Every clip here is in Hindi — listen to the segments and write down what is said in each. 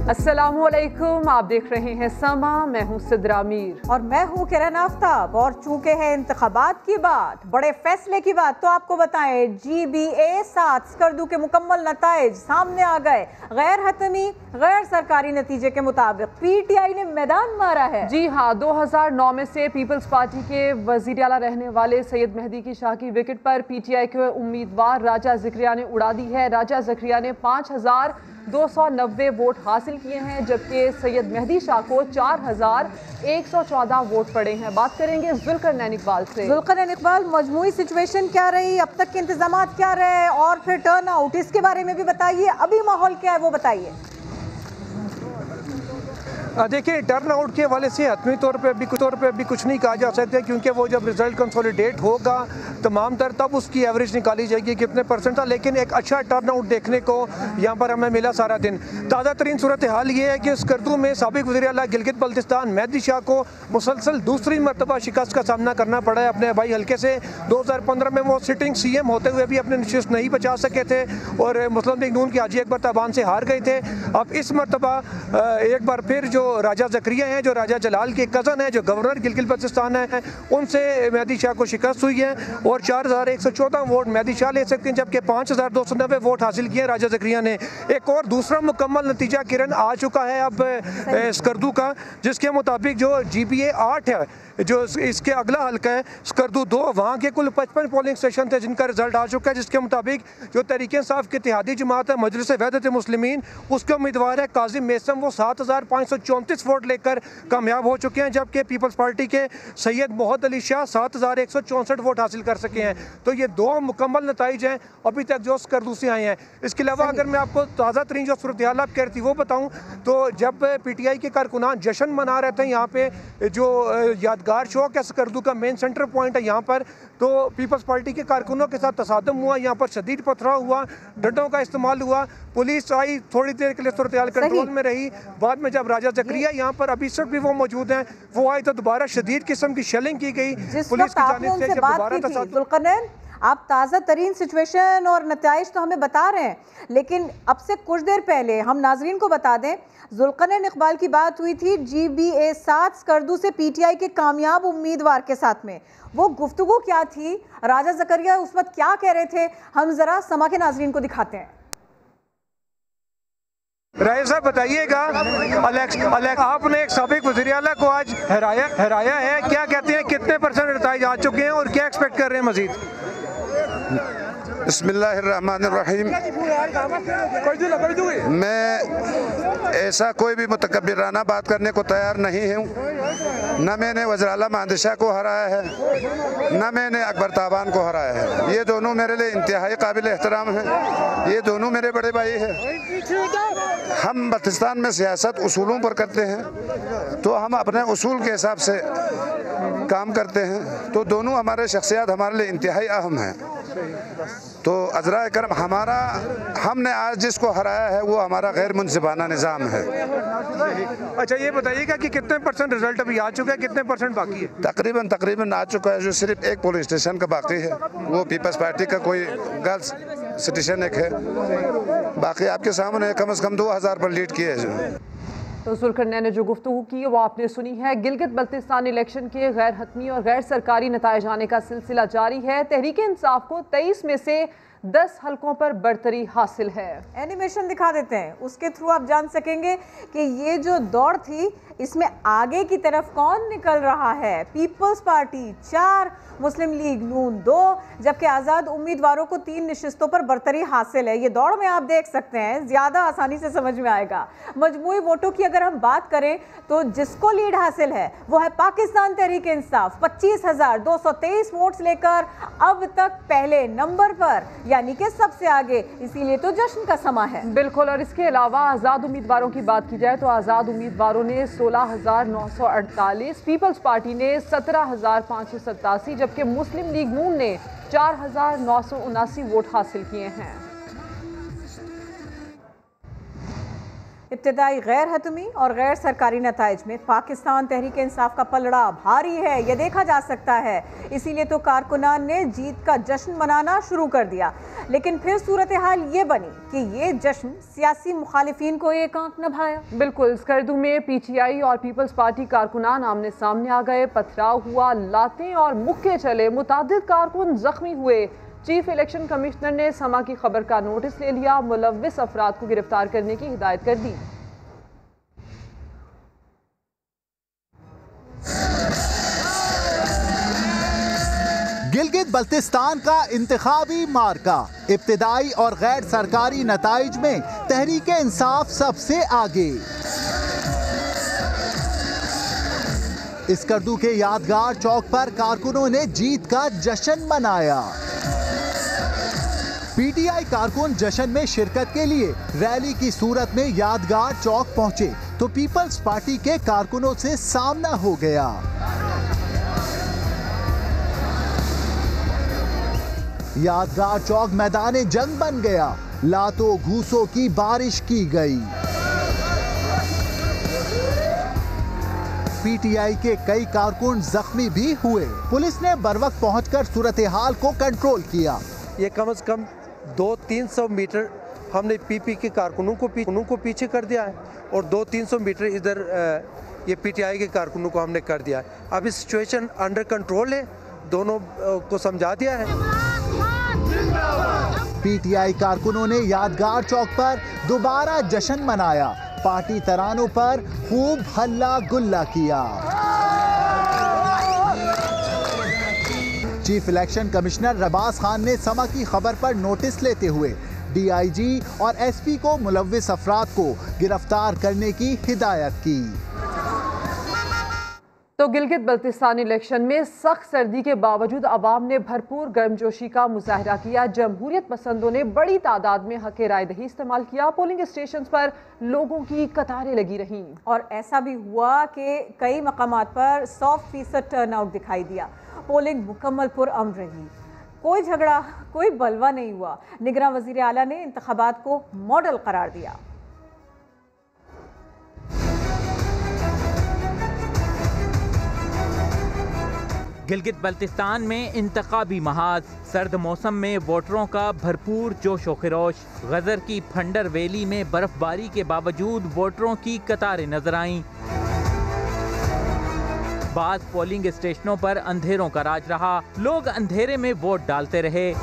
अस्सलामुअलैकुम, आप देख रहे हैं समा। मैं हूं सिद्रा मीर और मैं हूं किरण आफ्ताब। और चूंकि है इंतखाबात की बात, बड़े फैसले की बात, तो आपको बताएं GBA 7 स्कर्दू के मुकम्मल नताइज सामने आ गए। गैर हतमी गैर सरकारी नतीजे के मुताबिक PTI ने मैदान मारा है। जी हाँ, 2009 में से पीपल्स पार्टी के वजीर आला रहने वाले सैयद मेहदी की शाह की विकेट पर PTI के उम्मीदवार राजा ज़करिया ने उड़ा दी है। राजा ज़करिया ने 5290 वोट हासिल किए हैं, जबकि सैयद मेहदी शाह को 4114 वोट पड़े हैं। बात करेंगे जुल्करनैन इकबाल से। जुल्करनैन इकबाल, मजमूई सिचुएशन क्या रही, अब तक के इंतजाम क्या रहे, और फिर टर्न आउट, इसके बारे में भी बताइए। अभी माहौल क्या है वो बताइए। देखिए, टर्न आउट के हवाले से हतमी तौर पे अभी कुछ नहीं कहा जा सकता, क्योंकि वो जब रिजल्ट कंसोलिडेट होगा तमाम तर तब उसकी एवरेज निकाली जाएगी कितने परसेंट था। लेकिन एक अच्छा टर्न आउट देखने को यहाँ पर हमें मिला सारा दिन। ताज़ा तरीन सूरत हाल ये है कि स्कर्दू में साबिक वज़ीर आला गिलगित बल्तिस्तान मेहदी शाह को मुसलसल दूसरी मरतबा शिकस्त का सामना करना पड़ा है अपने भाई हल्के से। 2015 में वो सिटिंग CM होते हुए भी अपने नशिस्त नहीं बचा सके थे और मुस्लिम लीग नून के हाजी अकबर ताबान से हार गए थे। अब इस मरतबा एक बार फिर जो राजा ज़करिया हैं, जो राजा जलाल के कज़न हैं, जो गवर्नर गिलगित बल्तिस्तान है, उनसे मेहदी शाह को शिकस्त हुई है और 4114 वोट मेहदी शाह ले सकते हैं, जबकि 5290 वोट हासिल किए राजा ज़करिया ने। एक और दूसरा मुकम्मल नतीजा किरण आ चुका है अब स्कर्दू का, जिसके मुताबिक जो GBA 8 है, जो इसके अगला हल्का है स्कर्दू 2, वहाँ के कुल 55 पोलिंग स्टेशन थे जिनका रिजल्ट आ चुका है, जिसके मुताबिक जो तहरीक इंसाफ की इत्तेहादी जमात है मजलिस वहदत मुस्लिमीन, उसके उम्मीदवार है काजिम मेसम, वो 7534 वोट लेकर कामयाब हो चुके हैं, जबकि पीपल्स पार्टी के सैयद मोहम्मद अली शाह 7164 वोट हासिल कर सके हैं। तो ये दो मुकम्मल नताइज हैं अभी तक जो स्कर्दू से आए हैं। इसके अलावा अगर मैं आपको ताज़ा तरीन जो सूरत हाल आप कह रही थी वो बताऊँ, तो जब PTI के कारकुनान जश्न मना रहे थे यहाँ पे, जो यादगार चौक है स्कर्दू का मेन सेंटर पॉइंट है यहाँ पर, तो पीपल्स पार्टी के कारकुनों के साथ तसादम हुआ, यहाँ पर शदीद पथराव हुआ, डंडों का इस्तेमाल हुआ, पुलिस आई, थोड़ी देर के लिए सूरत हाल कंट्रोल में रही। बाद में जब राजा ज़करिया यहाँ पर अभी तक भी वो मौजूद हैं, वो आए तो दोबारा शदीद किस्म की शेलिंग की गई पुलिस की जानिब से। जुल्करनैन, आप ताज़ा तरीन सिचुएशन और नताइज तो हमें बता रहे हैं, लेकिन अब से कुछ देर पहले हम नाजरीन को बता दें, जुल्करनैन इकबाल की बात हुई थी GBA 7 स्कर्दू से PTI के कामयाब उम्मीदवार के साथ में। वो गुफ्तगू क्या थी, राजा ज़करिया उस वक्त क्या कह रहे थे, हम जरा समा के नाजरीन को दिखाते हैं। राय साहब बताइएगा, आपने एक साबिक वज़ीर आला को आज हराया है, क्या कहते हैं, कितने परसेंट नताइज आ चुके हैं और क्या एक्सपेक्ट कर रहे हैं मजीद? बिस्मिल्लाहिर्रहमानिर्रहीम। मैं ऐसा कोई भी मुतकब्बिराना बात करने को तैयार नहीं हूँ। न मैंने वज़ीर आला मेहदी शाह को हराया है, न मैंने अकबर ताबान को हराया है। ये दोनों मेरे लिए इंतहाई काबिल एहतराम हैं, ये दोनों मेरे बड़े भाई हैं। हम बल्तिस्तान में सियासत उसूलों पर करते हैं, तो हम अपने उसूल के हिसाब से काम करते हैं, तो दोनों हमारे शख्सियत हमारे लिए इंतहाई अहम हैं। तो अज़रा करम, हमने आज जिसको हराया है वो हमारा गैर मुनसिफाना निज़ाम है। अच्छा, ये बताइएगा कि कितने परसेंट रिजल्ट अभी आ चुका है, कितने परसेंट बाकी है? तकरीबन आ चुका है। जो सिर्फ एक पोलिंग स्टेशन का बाकी है, वो पीपल्स पार्टी का कोई गर्ल्स स्टेशन एक है, बाकी आपके सामने कम से कम 2000 पर लीड किए है। तो जुल्करनैन ने जो गुफ्तगू की वो आपने सुनी है। गिलगित बल्तिस्तान इलेक्शन के गैर हतमी और गैर सरकारी नताइज आने का सिलसिला जारी है। तहरीक इंसाफ को 23 में से 10 हलकों पर बढ़तरी हासिल है। एनिमेशन दिखा देते हैं, उसके थ्रू आप जान सकेंगे कि ये जो दौड़ थी इसमें आगे की तरफ कौन निकल रहा है। पीपल्स पार्टी 4, मुस्लिम लीग नून 2, जबकि आज़ाद उम्मीदवारों को 3 नशिस्तों पर बढ़तरी हासिल है। ये दौड़ में आप देख सकते हैं, ज़्यादा आसानी से समझ में आएगा। मजमूई वोटों की अगर हम बात करें तो जिसको लीड हासिल है वो है पाकिस्तान तहरीक इंसाफ, 25,223 वोट्स लेकर अब तक पहले नंबर पर, यानी कि सबसे आगे। इसीलिए तो जश्न का समा है। बिल्कुल। और इसके अलावा आज़ाद उम्मीदवारों की बात की जाए तो आज़ाद उम्मीदवारों ने 16,948, पीपल्स पार्टी ने 17,587, जबकि मुस्लिम लीग नून ने 4,979 वोट हासिल किए हैं। इब्तिदाई गैर हतमी और गैर सरकारी नताइज में पाकिस्तान तहरीक इंसाफ का पलड़ा भारी है, यह देखा जा सकता है। इसीलिए तो कारकुनान ने जीत का जश्न मनाना शुरू कर दिया। लेकिन फिर सूरत हाल ये बनी कि ये जश्न सियासी मुखालिफिन को एक आंख न भाया। बिल्कुल, स्कर्दू में पीटीआई और पीपल्स पार्टी कारकुनान आमने सामने आ गए, पथराव हुआ, लातें और मुक्के चले, मुतादिद कारकुन जख्मी हुए। चीफ इलेक्शन कमिश्नर ने समा की खबर का नोटिस ले लिया, मुलव्विस अफराद को गिरफ्तार करने की हिदायत कर दी। गिलगित बल्तिस्तान का इंतखाबी मार्का, इब्तिदाई और गैर सरकारी नताइज में तहरीक इंसाफ सबसे आगे। स्कर्दू के यादगार चौक पर कारकुनों ने जीत का जश्न मनाया। पीटीआई कारकुन जश्न में शिरकत के लिए रैली की सूरत में यादगार चौक पहुंचे तो पीपल्स पार्टी के कारकुनों से सामना हो गया। यादगार चौक मैदान जंग बन गया, लातों घूसों की बारिश की गई। पीटीआई के कई कारकुन जख्मी भी हुए। पुलिस ने बरवक्त पहुंचकर सूरत हाल को कंट्रोल किया। ये कम से कम 200-300 मीटर हमने पीपी के कारकुनों को पीछे कर दिया है और 200-300 मीटर इधर ये पीटीआई के कारकुनों को हमने कर दिया है। अभी सिचुएशन अंडर कंट्रोल है, दोनों को समझा दिया है। पीटीआई कारकुनों ने यादगार चौक पर दोबारा जश्न मनाया, पार्टी तरानों पर खूब हल्ला गुल्ला किया। चीफ इलेक्शन कमिश्नर रबास खान ने समा की खबर पर नोटिस लेते हुए डीआईजी और एसपी को मुलव्विस अफराद को गिरफ्तार करने की हिदायत की। तो गिलगित बल्तिस्तान इलेक्शन में सख्त सर्दी के बावजूद अवाम ने भरपूर गर्मजोशी का मुजाहरा किया। जमहूरियत पसंदों ने बड़ी तादाद में हक़ राय दही इस्तेमाल किया। पोलिंग स्टेशन पर लोगों की कतारें लगी रहीं और ऐसा भी हुआ कि कई मकामात पर 100% टर्नआउट दिखाई दिया। पोलिंग मुकम्मल पुरअमन रही, कोई झगड़ा, कोई बलवा नहीं हुआ। निगरान वज़ीर आला ने इंतखाबात को मॉडल करार दिया। गिलगित बल्तिस्तान में इंतखाबी महाज, सर्द मौसम में वोटरों का भरपूर जोश व खरोश। गजर की फंडर वैली में बर्फबारी के बावजूद वोटरों की कतारें नजर आईं। बाद पोलिंग स्टेशनों पर अंधेरों का राज रहा, लोग अंधेरे में वोट डालते रहे।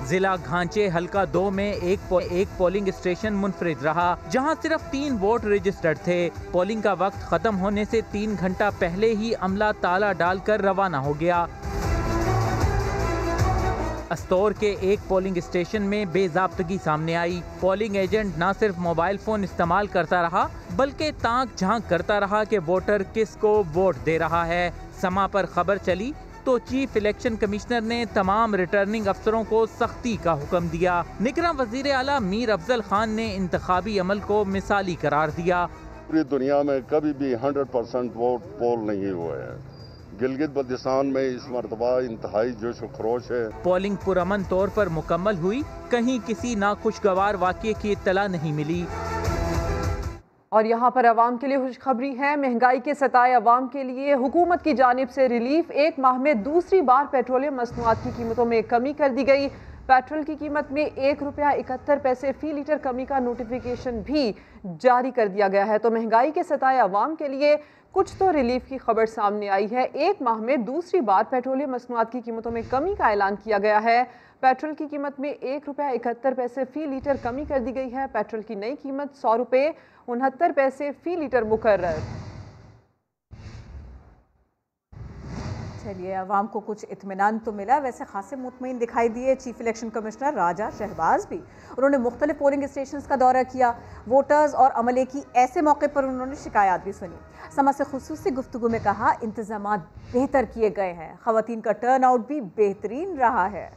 जिला घांचे हल्का 2 में एक पोलिंग स्टेशन मुनफरिद रहा, जहां सिर्फ 3 वोट रजिस्टर्ड थे। पोलिंग का वक्त खत्म होने से 3 घंटा पहले ही अमला ताला डालकर रवाना हो गया। अस्तौर के एक पोलिंग स्टेशन में बेजाब्तगी सामने आई। पोलिंग एजेंट न सिर्फ मोबाइल फोन इस्तेमाल करता रहा बल्कि ताक झांक करता रहा कि वोटर किसको वोट दे रहा है। समा पर खबर चली तो चीफ इलेक्शन कमिश्नर ने तमाम रिटर्निंग अफसरों को सख्ती का हुक्म दिया। निगरान वज़ीर आला मीर अफजल खान ने इंतखाबी अमल को मिसाली करार दिया। पूरी दुनिया में कभी भी 100% वोट पोल नहीं हुए हैं। गिलगित बल्तिस्तान में इस मरतबा इंतहाई जोश व खरोश है। पोलिंग पुरअमन तौर पर मुकम्मल हुई, कहीं किसी नाखुशगवार वाक़ये की इत्तला नहीं मिली। और यहाँ पर अवाम के लिए खुशखबरी है। महंगाई के सताए अवाम के लिए हुकूमत की जानिब से रिलीफ। 1 माह में दूसरी बार पेट्रोलियम मसनूआत की कीमतों में कमी कर दी गई। पेट्रोल की कीमत में ₹1.71 फी लीटर कमी का नोटिफिकेशन भी जारी कर दिया गया है। तो महंगाई के सताए अवाम के लिए कुछ तो रिलीफ की खबर सामने आई है। 1 माह में दूसरी बार पेट्रोलियम मसनूआत की कीमतों में कमी का ऐलान किया गया है। पेट्रोल की कीमत में ₹1.71 फी लीटर कमी कर दी गई है। पेट्रोल की नई कीमत ₹100.69 फी लीटर मुकर्रर। चलिए, अवाम को कुछ इत्मीनान तो मिला। वैसे खासे मुतमईन दिखाई दिए चीफ इलेक्शन कमिश्नर राजा शहबाज भी। उन्होंने मुख्तलिफ पोलिंग स्टेशंस का दौरा किया, वोटर्स और अमले की ऐसे मौके पर उन्होंने शिकायत भी सुनी। समा से खुसूसी गुफ्तगू में कहा, इंतजामात बेहतर किए गए हैं, खवातीन का टर्न आउट भी बेहतरीन रहा है।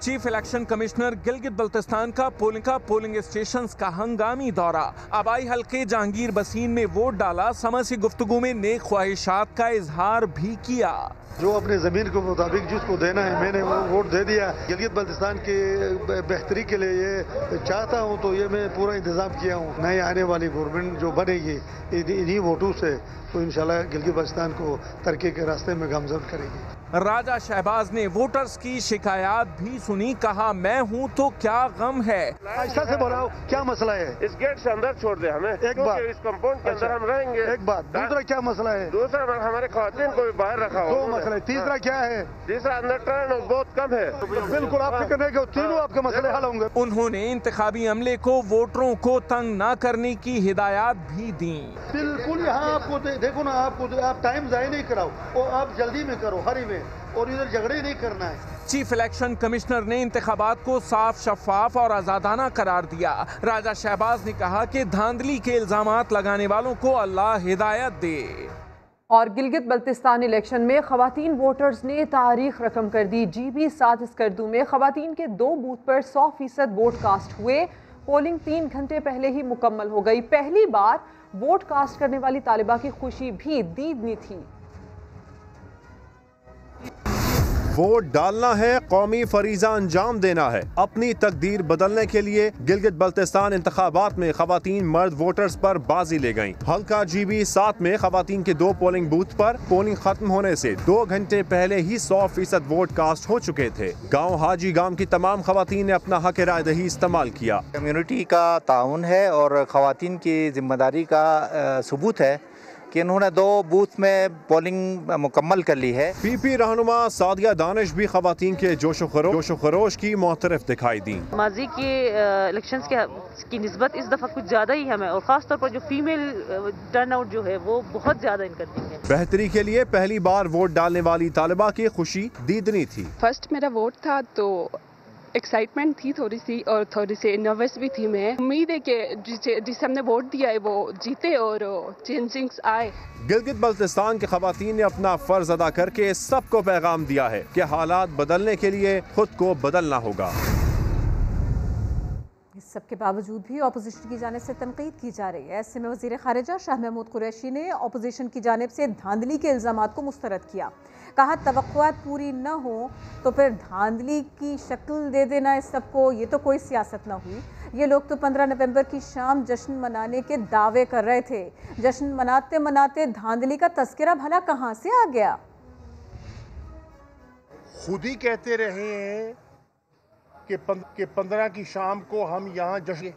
Chief election commissioner Gilgit Baltistan का पोलिंग स्टेशंस का हंगामी दौरा। आबाई हल्के जहांगीर बसीन में वोट डाला, समय से गुफ्तगू में नेक ख्वाहिशात का इजहार भी किया। जो अपने ज़मीन के मुताबिक जिसको देना है मैंने वो वोट दे दिया। गिलगित बल्तिस्तान की बेहतरी के लिए ये चाहता हूँ, तो ये मैं पूरा इंतज़ाम किया हूँ। नई आने वाली गवर्नमेंट जो बनेगी इन्हीं वोटों से, तो इंशाल्लाह गिलगित बल्तिस्तान को तरक्की के रास्ते में गामज़द करेगी। राजा शहबाज ने वोटर्स की शिकायत भी सुनी, कहा मैं हूँ तो क्या गम है। ऐसा से बोला क्या मसला है? इस गेट से अंदर छोड़ दे हमें, एक बार इस कंपाउंड के अंदर हम रहेंगे। एक बात, दूसरा क्या मसला है? दूसरा हमारे खवातीन को भी बाहर रखा हो। दो मसला है। तीसरा क्या है? तीसरा अंदर टर्न बहुत कम है। बिल्कुल आप फिक्र नहीं करो, तीनों आपके मसले हल होंगे। उन्होंने इंतखाबी अमले को वोटरों को तंग न करने की हिदायत भी दी। बिल्कुल यहाँ आपको देखो ना, आप टाइम जाया नहीं कराओ और आप जल्दी में करो, हरी में, और इधर झगड़े नहीं करना है। चीफ इलेक्शन कमिश्नर ने इंतखाबात को साफ, शफाफ और आजादाना करार दिया। राजा शहबाज ने कहा कि धांधली के इल्जामात लगाने वालों को अल्लाह हिदायत दे। और गिलगित बल्तिस्तान इलेक्शन में खवातीन वोटर्स ने तारीख रकम कर दी। GB 7 स्कर्दू में खवातीन के 2 बूथ पर 100% वोट कास्ट हुए। पोलिंग 3 घंटे पहले ही मुकम्मल हो गई। पहली बार वोट कास्ट करने वाली तालिबा की खुशी भी दीदनी थी। वोट डालना है, कौमी फरीजा अंजाम देना है। अपनी तकदीर बदलने के लिए गिलगित बल्तिस्तान इंतखाबात में खवातीन मर्द वोटर्स पर बाजी ले गईं। हल्का GB 7 में खवातीन के 2 पोलिंग बूथ पर पोलिंग खत्म होने से 2 घंटे पहले ही 100% वोट कास्ट हो चुके थे। गाँव हाजी गांव की तमाम खवातीन ने अपना हक राय दही इस्तेमाल किया। कम्युनिटी का ताउन है और खवातीन की जिम्मेदारी का सबूत है कि इन्होंने 2 बूथ में पोलिंग मुकम्मल कर ली है। PP रहनुमा सादिया दानिश भी खवातीन के जोशो खरोश की मोहतरफ दिखाई दी। माजी के इलेक्शंस की निस्बत इस दफ़ा कुछ ज़्यादा ही हमें, और ख़ास तौर पर जो फीमेल टर्न आउट जो है वो बहुत ज़्यादा इनकरेजिंग है। बेहतरी के लिए पहली बार वोट डालने वाली तालिबा की खुशी दीदनी थी। फर्स्ट मेरा वोट था तो एक्साइटमेंट थी थोड़ी सी, और थोड़ी सी नर्वस भी थी मैं। उम्मीद है कि जिसे हमने वोट दिया है वो जीते और चेंजिंग्स आए। गिलगित बल्तिस्तान के खवातीन ने अपना फर्ज अदा करके सबको पैगाम दिया है कि हालात बदलने के लिए खुद को बदलना होगा। इस सब के बावजूद भी अपोजिशन की जानिब से तनकीद की जा रही है। ऐसे में वज़ीर ख़ारिजा शाह महमूद कुरैशी ने अपोजिशन की जानिब से धांधली के इल्ज़ामात को मुस्तरद किया। कहा तवक्कुआत पूरी न हो तो फिर धांधली की शक्ल दे देना इस सबको, ये तो कोई सियासत ना हुई। ये लोग तो 15 नवंबर की शाम जश्न मनाने के दावे कर रहे थे। जश्न मनाते मनाते धांधली का तस्करा भला कहाँ से आ गया? खुद ही कहते रहे हैं कि 15 की शाम को हम यहाँ जश्न,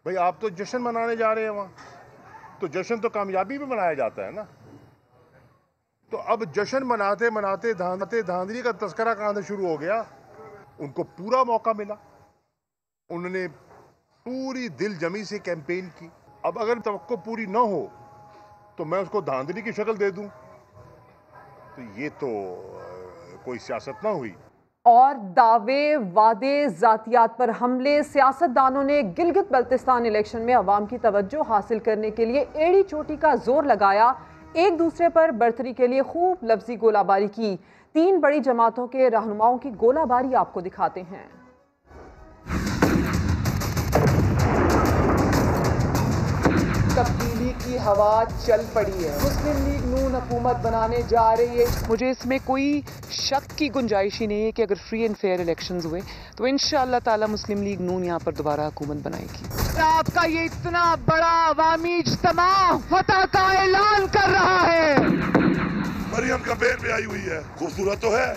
भाई आप तो जश्न मनाने जा रहे हैं वहाँ, तो जश्न तो कामयाबी में मनाया जाता है ना। तो अब जश्न मनाते मनाते धांधली का तस्करा कहाँ से शुरू हो गया? उनको पूरा मौका मिला, उन्होंने पूरी दिल जमी से कैंपेन की। अब अगर तवक्को पूरी न हो तो मैं उसको धांधली की शक्ल दे दूं, तो ये तो कोई सियासत ना हुई। और दावे, वादे, जातियात पर हमले। सियासतदानों ने गिलगित बल्तिस्तान इलेक्शन में अवाम की तवज्जो हासिल करने के लिए एड़ी चोटी का जोर लगाया। एक दूसरे पर बर्तरी के लिए खूब लफ्जी गोलाबारी की। 3 बड़ी जमातों के रहनुमाओं की गोलाबारी आपको दिखाते हैं। तब्दीली की हवा चल पड़ी है। मुस्लिम लीग नून हुकूमत बनाने जा रही है। मुझे इसमें कोई शक की गुंजाइश ही नहीं है कि अगर फ्री एंड फेयर इलेक्शंस हुए तो इंशाअल्लाह ताला मुस्लिम लीग नून यहाँ पर दोबारा हुकूमत बनाएगी। आपका ये इतना बड़ा अवामी इज्तिमा फतह का ऐलान कर रहा है। मरियम का बेर पे आई हुई है, खूबसूरत तो है।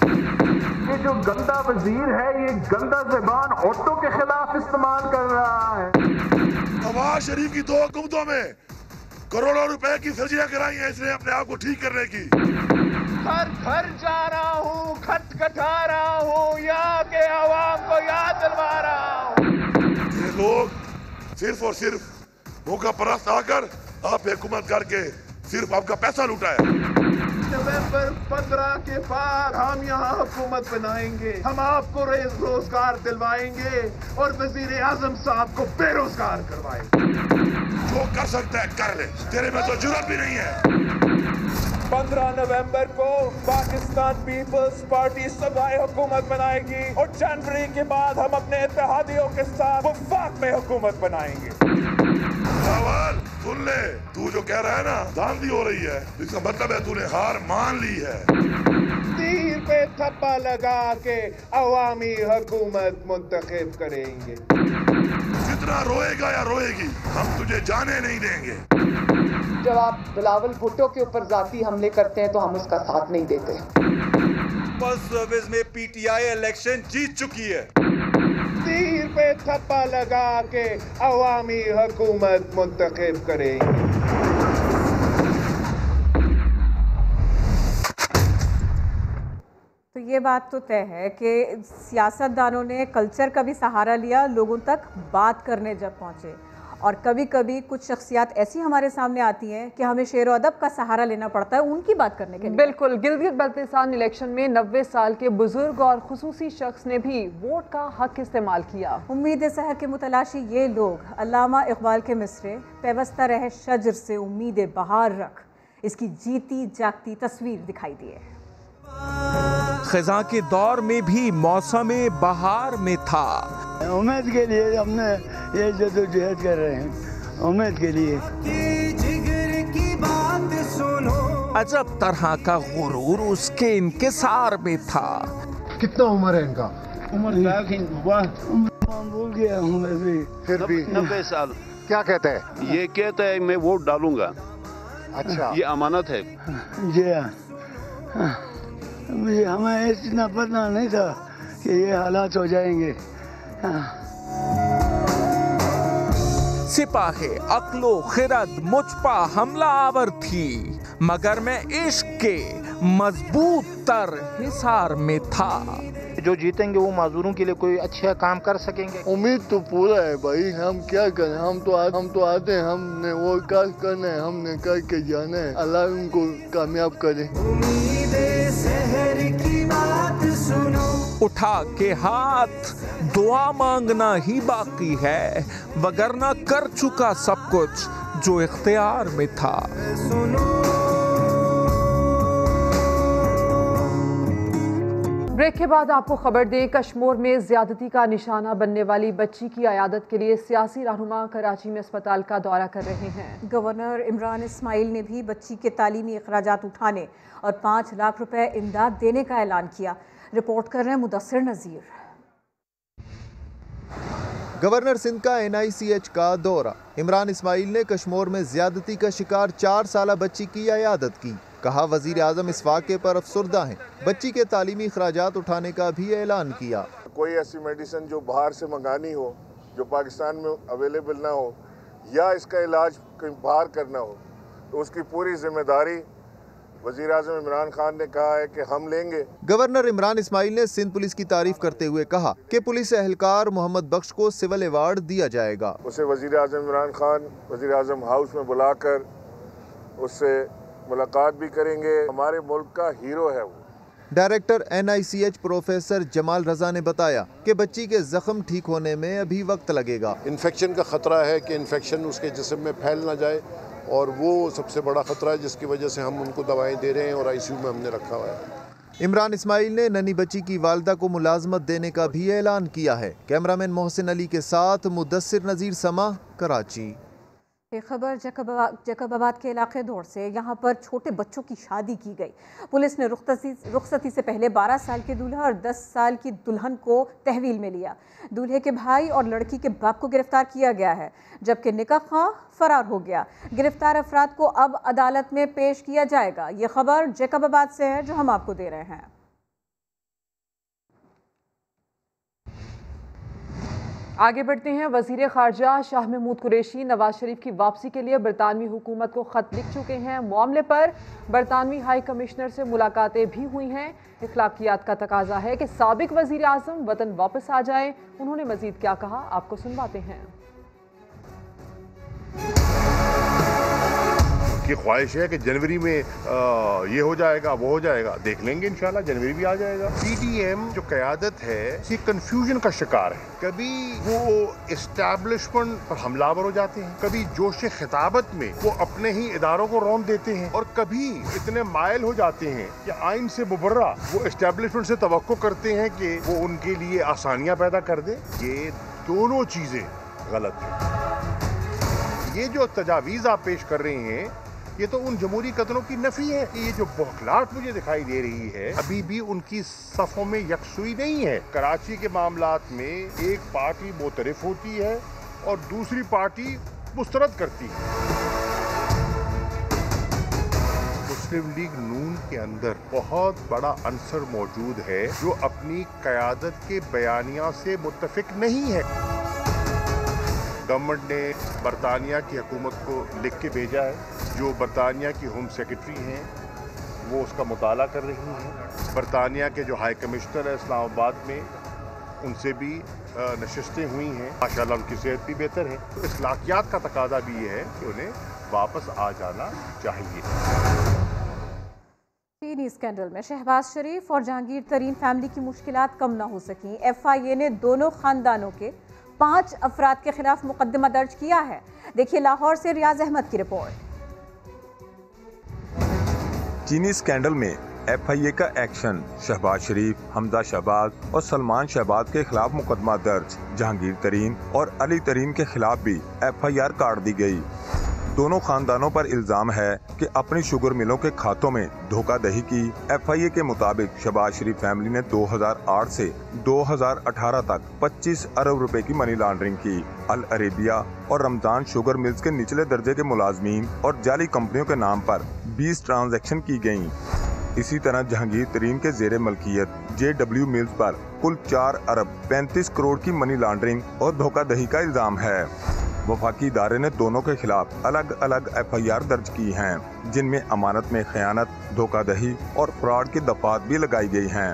ये जो गंदा वजीर है ये गंदा ज़बान औरतों के खिलाफ इस्तेमाल कर रहा है। नवाज शरीफ की 2 हुकूमतों में करोड़ों रुपए की सर्जरियां कराई हैं इसने अपने आप को ठीक करने की। घर घर जा रहा हूँ, खटखटा रहा हूँ, यहाँ के आवाम को याद दिलवा रहा हूँ। ये लोग सिर्फ और सिर्फ मौका परस्त आकर आप हुकूमत करके सिर्फ आपका पैसा लूटा है। नवंबर 15 के बाद हम यहाँ हुकूमत बनाएंगे, हम आपको रोजगार दिलवाएंगे और वजीर आजम साहब को बेरोजगार करवाएंगे। जो कर सकता है कर ले, तेरे में तो जुर्रत भी नहीं है। 15 नवंबर को पाकिस्तान पीपल्स पार्टी सूबाई हुकूमत बनाएगी और जनवरी के बाद हम अपने इत्तेहादियों के साथ वफाक में हुकूमत बनाएंगे। सवाल सुन ले, तू जो कह रहा है ना धांधली हो रही है, इसका मतलब है तूने हार मान ली है। तीर पे थप्पा लगा के अवामी हुकूमत मुंतखब करेंगे। जितना रोएगा या रोएगी हम तुझे जाने नहीं देंगे। जब आप बिलावल भुट्टो के ऊपर जाती हमले करते हैं तो हम उसका साथ नहीं देते। पीपल्स सर्विस में पीटीआई इलेक्शन जीत चुकी है। तीर पे थप्पा लगा के अवामी हुकूमत मुंतखब करेंगे। तो ये बात तो तय है कि सियासतदानों ने कल्चर का भी सहारा लिया, लोगों तक बात करने जब पहुँचे। और कभी कभी कुछ शख्सियात ऐसी हमारे सामने आती हैं कि हमें शेर व अदब का सहारा लेना पड़ता है उनकी बात करने के लिए। बिल्कुल, गिलगित बल्तिस्तान इलेक्शन में 90 साल के बुजुर्ग और खुसूसी शख्स ने भी वोट का हक इस्तेमाल किया। उम्मीद सहर के मुतलाशी ये लोग अल्लामा इकबाल के मिसरे पेवस्ता रहे शजर से उम्मीद बहार रख, इसकी जीती जागती तस्वीर दिखाई दी है। खिज़ां के दौर में भी मौसम बहार में था। उम्मीद के लिए हमने ये जद्दोजहद कर रहे हैं, उम्मीद के लिए। अजब तरह का गुरूर उसके इंकिसार में था। कितना उम्र है इनका? उम्र भूल गया हूँ मैं भी। फिर भी 90 साल। क्या कहते हैं? ये कहते हैं मैं वोट डालूंगा। अच्छा, ये अमानत है। जी हाँ, मुझे हमें इतना पता नहीं था कि ये हालात हो जाएंगे। सिपाही अक्लो खिरद मुझपा हमला आवर थी, मगर मैं इश्क के मजबूत तर हिसार में था। जो जीतेंगे वो माजूरों के लिए कोई अच्छा काम कर सकेंगे। उम्मीद तो पूरा है भाई, हम क्या करें, हम तो आते हैं, हमने वो काम करना है, हमने करके जाना है। अल्लाह उनको कामयाब करे। उठा के हाथ दुआ मांगना ही बाकी है, वगरना कर चुका सब कुछ जो इख्तियार में था। ब्रेक के बाद आपको खबर दें, कश्मीर में ज्यादती का निशाना बनने वाली बच्ची की अयादत के लिए सियासी रहनुमा कराची में अस्पताल का दौरा कर रहे हैं। गवर्नर इमरान इस्माइल ने भी बच्ची के तालीमी अखराजात उठाने और 5 लाख रुपए इमदाद देने का ऐलान किया। रिपोर्ट कर रहे हैं मुदस्सिर नज़ीर। गवर्नर सिंध का NICH का दौरा। इमरान इस्माइल ने कश्मीर में ज्यादती का शिकार 4 साला बच्ची की अयादत की। कहा वजीर आजम इस वाक़े पर अफसुर्दा हैं। बच्ची के तालीमी अखराजात उठाने का भी ऐलान किया। कोई ऐसी मेडिसिन जो बाहर से मंगानी हो, जो पाकिस्तान में अवेलेबल ना हो, या इसका इलाज कहीं बाहर करना हो, तो उसकी पूरी जिम्मेदारी वजीर आजम इमरान खान ने कहा है कि हम लेंगे। गवर्नर इमरान इस्माइल ने सिंध पुलिस की तारीफ करते हुए कहा कि पुलिस एहलकार मोहम्मद बख्श को सिविल अवार्ड दिया जाएगा। उसे वजीर आजम इमरान खान वजीर आजम हाउस में बुलाकर उससे मुलाकात भी करेंगे। हमारे मुल्क का हीरो है वो। डायरेक्टर NICH प्रोफेसर जमाल रजा ने बताया कि बच्ची के जख्म ठीक होने में अभी वक्त लगेगा। इन्फेक्शन का खतरा है कि इन्फेक्शन उसके जिस्म में फैल ना जाए, और वो सबसे बड़ा खतरा है जिसकी वजह से हम उनको दवाएं दे रहे हैं और ICU में हमने रखा हुआ है। इमरान इस्माइल ने नन्ही बच्ची की वालिदा को मुलाजमत देने का भी ऐलान किया है। कैमरामैन मोहसिन अली के साथ मुदस्सिर नज़ीर, समा, कराची। एक खबर जैकबाबाद के इलाके दौर से। यहाँ पर छोटे बच्चों की शादी की गई। पुलिस ने रुखसती से पहले 12 साल के दूल्हा और 10 साल की दुल्हन को तहवील में लिया। दूल्हे के भाई और लड़की के बाप को गिरफ्तार किया गया है, जबकि निकाह फरार हो गया। गिरफ्तार अफराद को अब अदालत में पेश किया जाएगा। ये खबर जैकबाबाद से है जो हम आपको दे रहे हैं। आगे बढ़ते हैं। वज़ीर ख़ारजा शाह महमूद कुरैशी नवाज शरीफ की वापसी के लिए बरतानवी हुकूमत को ख़त लिख चुके हैं। मामले पर बरतानवी हाई कमिश्नर से मुलाकातें भी हुई हैं। इखलाकियात का तकाजा है कि साबिक वज़ीर आज़म वतन वापस आ जाएं। उन्होंने मज़ीद क्या कहा, आपको सुनवाते हैं। उनकी ख्वाहिश है कि जनवरी में ये हो जाएगा, वो हो जाएगा। देख लेंगे इंशाल्लाह, जनवरी भी आ जाएगा। PDM जो क़यादत है ये कंफ्यूजन का शिकार है। कभी वो एस्टैब्लिशमेंट पर हमलावर हो जाते हैं, कभी जोश खिताबत में वो अपने ही इदारों को रौंद देते हैं, और कभी इतने मायल हो जाते हैं कि आइन से मुबर्रा वो एस्टैब्लिशमेंट से तवक्को करते हैं कि वो उनके लिए आसानियां पैदा कर दे। ये दोनों चीजें गलत है। ये जो तजावीज़ आप पेश कर रहे हैं ये तो उन जमहूरी कदरों की नफी है। ये जो बौखलाहट मुझे दिखाई दे रही है अभी भी उनकी सफ़ों में यकसुई नहीं है। कराची के मामलात में एक पार्टी मोतरफ होती है और दूसरी पार्टी मुस्तरद करती है। मुस्लिम लीग नून के अंदर बहुत बड़ा अंसर मौजूद है जो अपनी क़यादत के बयानिया से मुत्तफिक नहीं है। गवर्नमेंट ने बरतानिया की हुकूमत को लिख के भेजा है, जो बरतानिया की होम सेक्रेटरी हैं वो उसका मुताला कर रही हैं। बरतानिया के जो हाई कमिश्नर है इस्लामाबाद में उनसे भी नशिस्तें हुई हैं। माशाल्लाह उनकी सेहत भी बेहतर है। तो इस्लाहियात का तकादा भी ये है कि उन्हें वापस आ जाना चाहिए। चीनी स्कैंडल में शहबाज शरीफ और जहांगीर तरीन फैमिली की मुश्किलात कम ना हो सकी। FIA ने दोनों खानदानों के 5 अफराद के खिलाफ मुकदमा दर्ज किया है। देखिए लाहौर से रियाज अहमद की रिपोर्ट। चीनी स्कैंडल में FIA का एक्शन, शहबाज शरीफ, हमजा शहबाज और सलमान शहबाज के खिलाफ मुकदमा दर्ज। जहांगीर तरीन और अली तरीन के खिलाफ भी FIR काट दी गई। दोनों खानदानों पर इल्जाम है कि अपनी शुगर मिलों के खातों में धोखाधड़ी की। FIA के मुताबिक शहबाज शरीफ फैमिली ने 2008 से 2018 तक 25 अरब रुपए की मनी लॉन्ड्रिंग की। अल अरेबिया और रमजान शुगर मिल्स के निचले दर्जे के मुलाजमीन और जाली कंपनियों के नाम पर 20 ट्रांजैक्शन की गयी। इसी तरह जहांगीर तरीन के जेरे मलकियत JW मिल्स पर कुल 4 अरब 35 करोड़ की मनी लॉन्ड्रिंग और धोखाधड़ी का इल्जाम है। वफाकी इदारे ने दोनों के खिलाफ अलग अलग FIR दर्ज की हैं, जिनमें अमानत में खयानत, धोखाधड़ी और फ्रॉड की दफात भी लगाई गई हैं।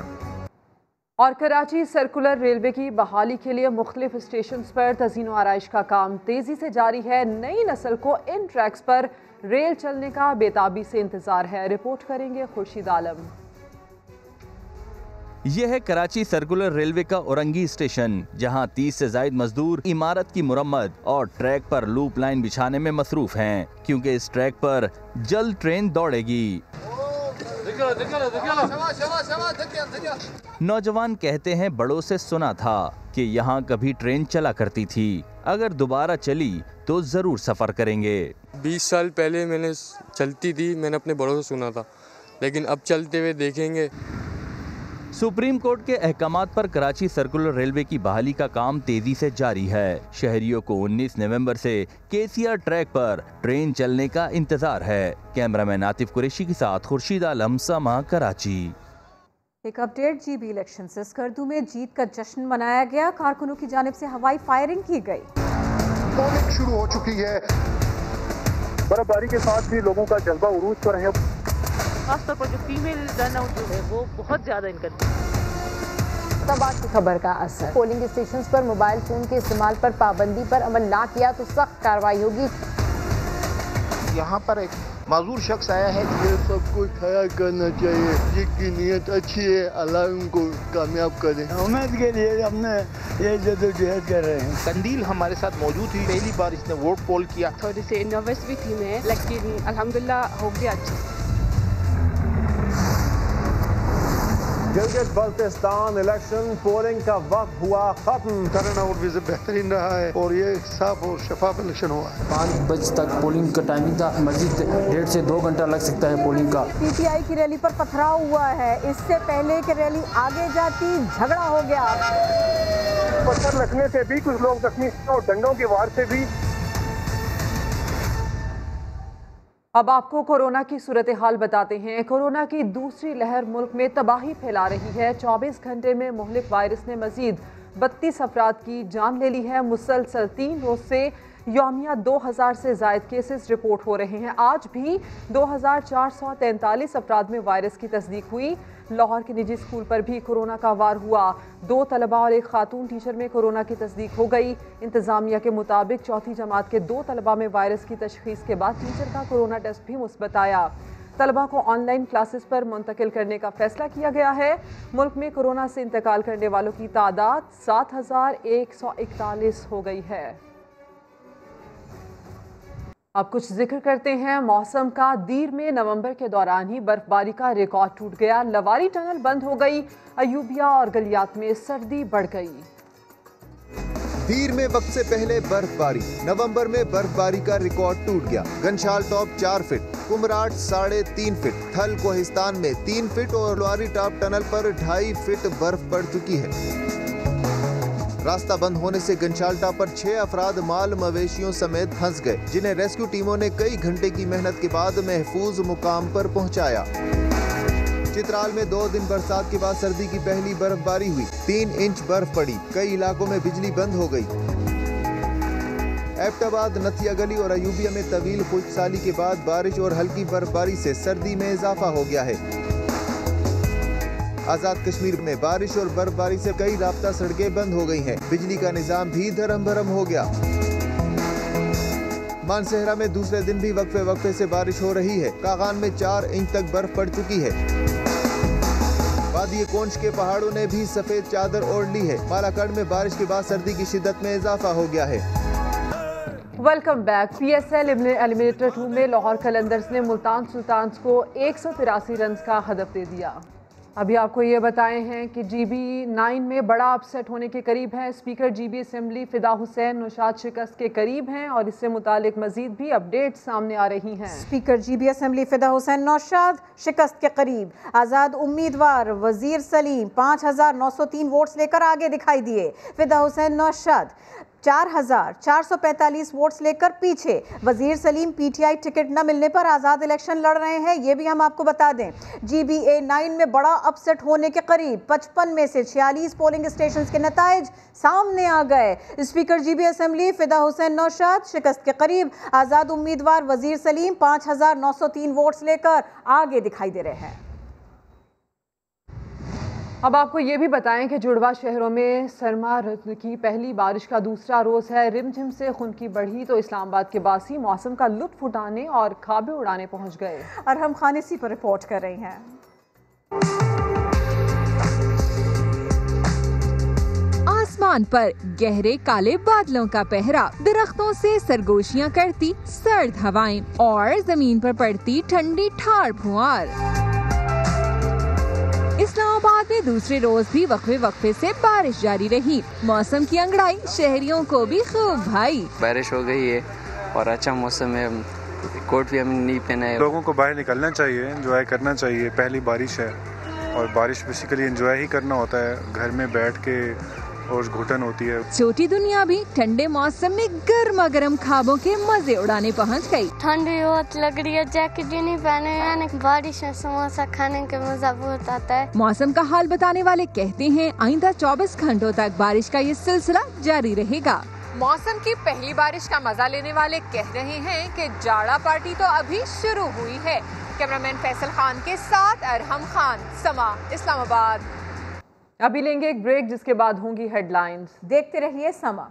और कराची सर्कुलर रेलवे की बहाली के लिए मुख्तलिफ स्टेशन पर तज़ीन व आराइश का काम तेजी से जारी है। नई नस्ल को इन ट्रैक्स पर रेल चलने का बेताबी से इंतजार है। रिपोर्ट करेंगे खुर्शीद आलम। यह है कराची सर्कुलर रेलवे का औरंगी स्टेशन, जहां 30 से ज्यादा मजदूर इमारत की मुरम्मत और ट्रैक पर लूप लाइन बिछाने में मसरूफ हैं, क्योंकि इस ट्रैक पर जल्द ट्रेन दौड़ेगी। नौजवान कहते हैं बड़ों से सुना था कि यहाँ कभी ट्रेन चला करती थी, अगर दोबारा चली तो जरूर सफर करेंगे। 20 साल पहले मैंने चलती थी, मैंने अपने बड़ों से सुना था, लेकिन अब चलते हुए देखेंगे। सुप्रीम कोर्ट के अहकामात पर कराची सर्कुलर रेलवे की बहाली का काम तेजी से जारी है। शहरियों को 19 नवंबर से KCR ट्रैक पर ट्रेन चलने का इंतजार है। कैमरामैन आतिफ कुरैशी के साथ खुर्शीद आलम, समा, कराची। एक अपडेट, GB इलेक्शन से स्कर्दू में जीत का जश्न मनाया गया। कारकुनों की जानिब से हवाई फायरिंग की गई। पोलिंग शुरू हो चुकी है। बर्फबारी के साथ भी लोगों का जज्बा उरूज पर है। खासतौर पर जो फीमेल टर्नआउट जो है वो बहुत ज़्यादा इनका। तबाह की खबर का असर, पोलिंग स्टेशन पर मोबाइल फोन के इस्तेमाल पर पाबंदी पर अमल ना किया तो सख्त कार्रवाई होगी। यहाँ पर एक माजूर शख्स आया है। ये सबको ख्याल करना चाहिए, जिसकी नीयत अच्छी है अल्लाह उनको कामयाब करे। उम्मीद के लिए हमने ये जद्दोजहद कर रहे हैं। कंदील हमारे साथ मौजूद थी, पहली बार इसने वोट पोल किया। थोड़ी से नर्वस भी थी मैं, लेकिन अल्हम्दुलिल्लाह हो गया अच्छा। गिलगित बल्तिस्तान इलेक्शन पोलिंग का वक्त हुआ खत्म। टर्नआउट भी बेहतरीन रहा है और ये साफ और शफाफ इलेक्शन हुआ है। 5 बजे तक पोलिंग का टाइमिंग था। मजीद 1.5 से 2 घंटा लग सकता है पोलिंग का। PTI की रैली पर पथराव हुआ है। इससे पहले कि रैली आगे जाती झगड़ा हो गया। पत्थर रखने से भी कुछ लोग जख्मी और डंडों की वार से भी। अब आपको कोरोना की सूरत हाल बताते हैं। कोरोना की दूसरी लहर मुल्क में तबाही फैला रही है। 24 घंटे में मुहलिक वायरस ने मजीद 32 अफराद की जान ले ली है। मुसलसल 3 रोज से यौमिया 2000 से ज़ायद केसेस रिपोर्ट हो रहे हैं। आज भी 2443 अफराद में वायरस की तस्दीक हुई। लाहौर के निजी स्कूल पर भी कोरोना का वार हुआ। 2 तलबा और एक खातून टीचर में कोरोना की तस्दीक हो गई। इंतजामिया के मुताबिक चौथी जमात के 2 तलबा में वायरस की तशखीस के बाद टीचर का कोरोना टेस्ट भी मुस्बत आया। तलबा को ऑनलाइन क्लासेस पर मुंतकिल करने का फैसला किया गया है। मुल्क में कोरोना से इंतकाल करने वालों की तादाद 7141 हो गई है। अब कुछ जिक्र करते हैं मौसम का। दीर में नवंबर के दौरान ही बर्फबारी का रिकॉर्ड टूट गया। लवारी टनल बंद हो गई। अयूबिया और गलियात में सर्दी बढ़ गई। दीर में वक्त से पहले बर्फबारी। नवंबर में बर्फबारी का रिकॉर्ड टूट गया। गंशाल टॉप 4 फीट, कुमराट 3.5 फीट, थल कोहिस्तान में 3 फीट और लवारी टॉप टनल पर 2.5 फीट बर्फ पड़ चुकी है। रास्ता बंद होने से गंशाल टॉप पर 6 अफराद माल मवेशियों समेत फंस गए, जिन्हें रेस्क्यू टीमों ने कई घंटे की मेहनत के बाद महफूज मुकाम पर पहुंचाया। चित्राल में 2 दिन बरसात के बाद सर्दी की पहली बर्फबारी हुई। 3 इंच बर्फ पड़ी। कई इलाकों में बिजली बंद हो गई। एबटाबाद, नथिया गली और अयूबिया में तवील खुशसाली के बाद बारिश और हल्की बर्फबारी से सर्दी में इजाफा हो गया है। आजाद कश्मीर में बारिश और बर्फबारी से कई राब्ता सड़कें बंद हो गई हैं। बिजली का निजाम भी धरम भरम हो गया। मानसहरा में दूसरे दिन भी वक्फे वक्फे से बारिश हो रही है। कागान में 4 इंच तक बर्फ पड़ चुकी है। वादी कोंच के पहाड़ों ने भी सफेद चादर ओढ़ ली है। मालाकड़ में बारिश के बाद सर्दी की शिद्दत में इजाफा हो गया है। Welcome back. PSL एलिमिनेटर 2 में लाहौर कलंदर्स ने मुल्तान सुल्तान्स को 183 रन का हदफ दे दिया। अभी आपको ये बताए हैं कि GB 9 में बड़ा अपसेट होने के करीब है। स्पीकर GB असेंबली फिदा हुसैन नौशाद शिकस्त के करीब हैं और इससे मुतालिक मजीद भी अपडेट सामने आ रही हैं। स्पीकर GB असेंबली फिदा हुसैन नौशाद शिकस्त के करीब। आज़ाद उम्मीदवार वजीर सलीम 5903 वोट्स लेकर आगे दिखाई दिए। फिदा हुसैन नौशाद 4445 वोट्स लेकर पीछे। वजीर सलीम PTI टिकट न मिलने पर आज़ाद इलेक्शन लड़ रहे हैं, ये भी हम आपको बता दें। GBA 9 में बड़ा अपसेट होने के करीब। 55 में से 46 पोलिंग स्टेशन के नताइज सामने आ गए। स्पीकर GB असेंबली फिदा हुसैन नौशाद शिकस्त के करीब। आज़ाद उम्मीदवार वजीर सलीम 5903 वोट्स लेकर आगे दिखाई दे रहे हैं। अब आपको ये भी बताएं कि जुड़वा शहरों में सरमा रुतु की पहली बारिश का दूसरा रोज़ है। रिमझिम से खुनकी बढ़ी तो इस्लामाबाद के बासी मौसम का लुत्फ उठाने और खाबे उड़ाने पहुंच गए। अरहम खान इसी पर रिपोर्ट कर रही हैं। आसमान पर गहरे काले बादलों का पहरा, दरख्तों से सरगोशियां करती सर्द हवाएं और जमीन पर पड़ती ठंडी ठार फुहार। इस्लामाबाद में दूसरे रोज भी वक्फे वक्फे से बारिश जारी रही। मौसम की अंगड़ाई शहरियों को भी खूब भाई। बारिश हो गई है और अच्छा मौसम है। कोट भी हम नहीं पहना है। लोगों को बाहर निकलना चाहिए, एंजॉय करना चाहिए। पहली बारिश है और बारिश बेसिकली एंजॉय ही करना होता है। घर में बैठ के और घुटन होती है। छोटी दुनिया भी ठंडे मौसम में गर्मा गर्म खाबों के मजे उड़ाने पहुंच गई। ठंड बहुत लग रही है, जैकेट भी नहीं पहने हैं। बारिश में समोसा खाने का मजा बहुत आता है। मौसम का हाल बताने वाले कहते हैं आइंदा 24 घंटों तक बारिश का ये सिलसिला जारी रहेगा। मौसम की पहली बारिश का मजा लेने वाले कह रहे हैं कि जाड़ा पार्टी तो अभी शुरू हुई है। कैमरामैन फैसल खान के साथ अरहम खान, समा, इस्लामाबाद। अभी लेंगे एक ब्रेक जिसके बाद होंगी हेडलाइंस। देखते रहिए समा।